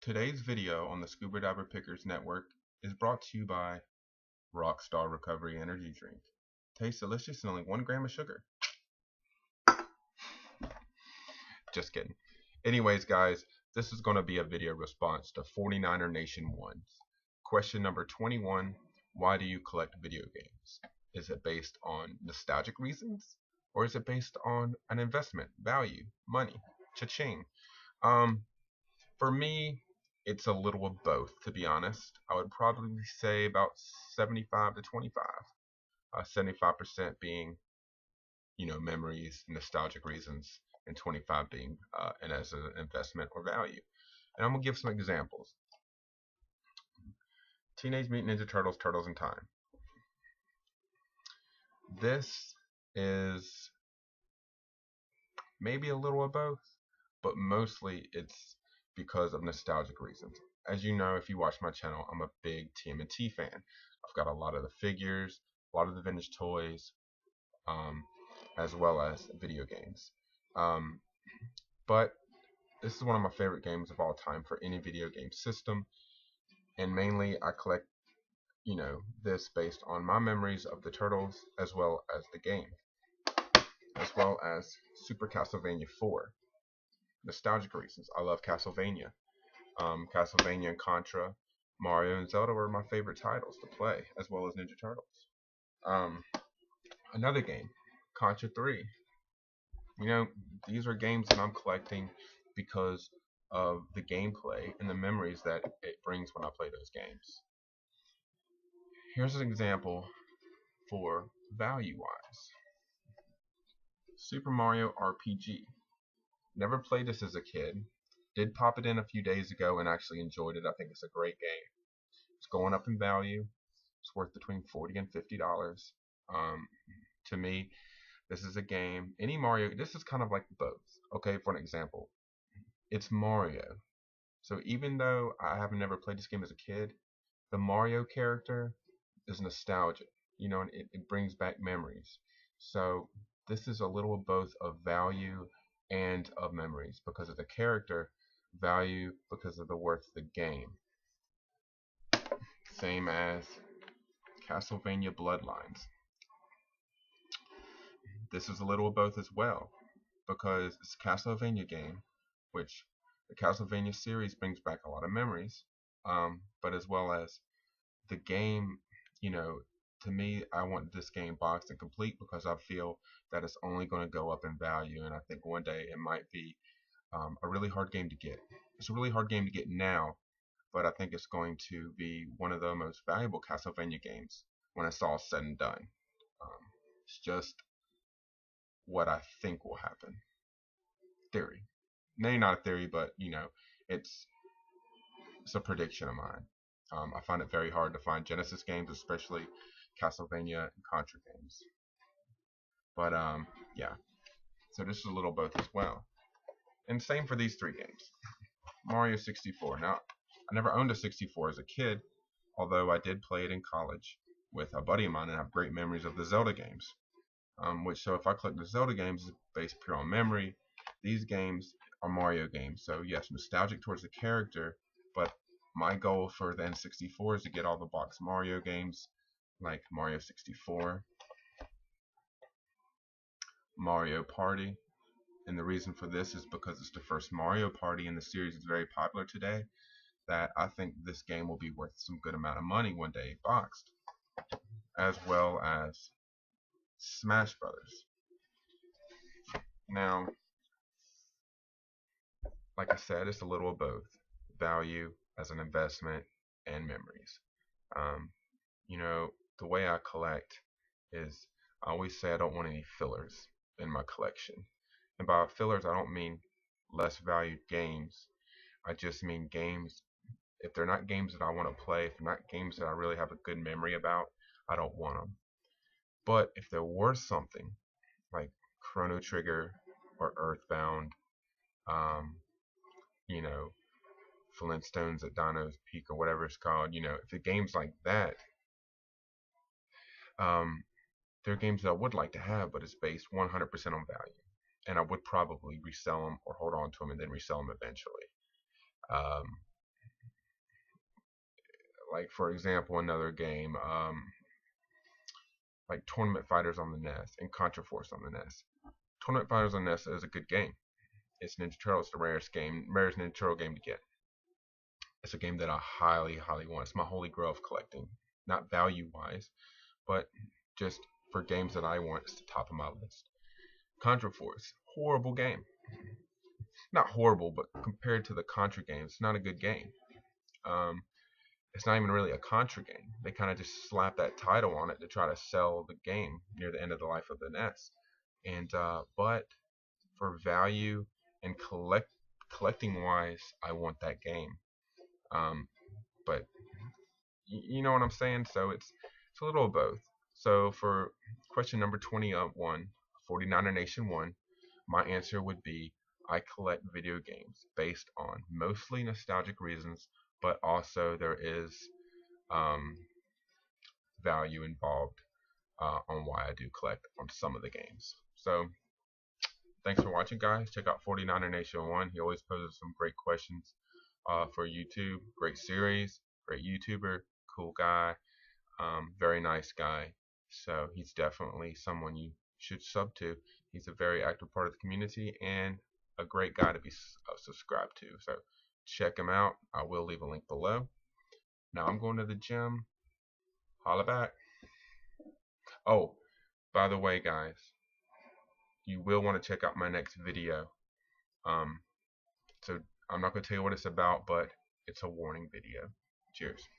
Today's video on the Scuba Diver Pickers Network is brought to you by Rockstar Recovery Energy Drink. Tastes delicious and only 1 gram of sugar. Just kidding. Anyways, guys, this is going to be a video response to 49er Nation 1's question number 21. Why do you collect video games? Is it based on nostalgic reasons? Or is it based on an investment, value, money, cha-ching? For me, it's a little of both, to be honest. I would probably say about 75 to 25. 75% being, memories, nostalgic reasons, and 25 being and as an investment or value. And I'm gonna give some examples. Teenage Mutant Ninja Turtles, Turtles in Time. This is maybe a little of both, but mostly it's because of nostalgic reasons. As you know, if you watch my channel, I'm a big TMNT fan. I've got a lot of the figures, a lot of the vintage toys, as well as video games. But this is one of my favorite games of all time for any video game system, and mainly I collect, this based on my memories of the Turtles as well as the game, as well as Super Castlevania 4. Nostalgic reasons. I love Castlevania. Castlevania and Contra, Mario and Zelda were my favorite titles to play, as well as Ninja Turtles. Another game, Contra 3. These are games that I'm collecting because of the gameplay and the memories that it brings when I play those games. Here's an example for value-wise. Super Mario RPG. Never played this as a kid. Did pop it in a few days ago and actually enjoyed it. I think it's a great game. It's going up in value. It's worth between $40 and $50. To me, this is a game. Any Mario, this is kind of like both. Okay, for an example, it's Mario. So even though I have never played this game as a kid, the Mario character is nostalgic. And it brings back memories. So this is a little of both of value and of memories because of the character, value because of the worth of the game. Same as Castlevania Bloodlines. This is a little of both as well because it's a Castlevania game, which the Castlevania series brings back a lot of memories, but as well as the game, to me, I want this game boxed and complete because I feel that it's only going to go up in value, and I think one day it might be a really hard game to get. It's a really hard game to get now, but I think it's going to be one of the most valuable Castlevania games when it's all said and done. It's just what I think will happen. Theory. Maybe not a theory, but it's a prediction of mine. I find it very hard to find Genesis games, especially Castlevania and Contra games. But yeah. So this is a little both as well. And same for these 3 games. Mario 64. Now, I never owned a 64 as a kid, although I did play it in college with a buddy of mine and have great memories of the Zelda games. So if I collect the Zelda games, it's based pure on memory. These games are Mario games. So yes, nostalgic towards the character, but my goal for the N64 is to get all the box Mario games, like Mario 64, Mario Party. And the reason for this is because it's the first Mario Party in the series is very popular today, that I think this game will be worth some good amount of money one day boxed, as well as Smash Brothers. Now, like I said, it's a little of both. Value as an investment and memories. The way I collect is I always say I don't want any fillers in my collection. And by fillers, I don't mean less valued games. I just mean games, if they're not games that I want to play, if they're not games that I really have a good memory about, I don't want them. But if they're worth something, like Chrono Trigger or Earthbound, Flintstones at Dino's Peak or whatever it's called, if the games like that, they're games that I would like to have, but it's based 100% on value. And I would probably resell them or hold on to them and then resell them eventually. like for example, another game, like Tournament Fighters on the NES and Contra Force on the NES. Tournament Fighters on the NES is a good game. It's Ninja Turtles, the rarest Ninja Turtle game to get. It's a game that I highly, highly want. It's my holy grail of collecting. Not value wise, but just for games that I want, it's the top of my list. Contra Force, horrible game. Not horrible, but compared to the Contra games, it's not a good game. Um, it's not even really a Contra game. They kind of just slap that title on it to try to sell the game near the end of the life of the NES. And but for value and collecting wise, I want that game. But you know what I'm saying? So it's a little of both. So for question number 21, 49er Nation 1, my answer would be I collect video games based on mostly nostalgic reasons, but also there is um, value involved on why I do collect on some of the games. So thanks for watching, guys. Check out 49er Nation 1. He always poses some great questions for YouTube. Great series, great YouTuber, cool guy, very nice guy. So he's definitely someone you should sub to. He's a very active part of the community and a great guy to be subscribed to. So check him out. I will leave a link below. Now I'm going to the gym. Holla back. Oh, by the way, guys, you will want to check out my next video. So I'm not going to tell you what it's about, but it's a warning video. Cheers.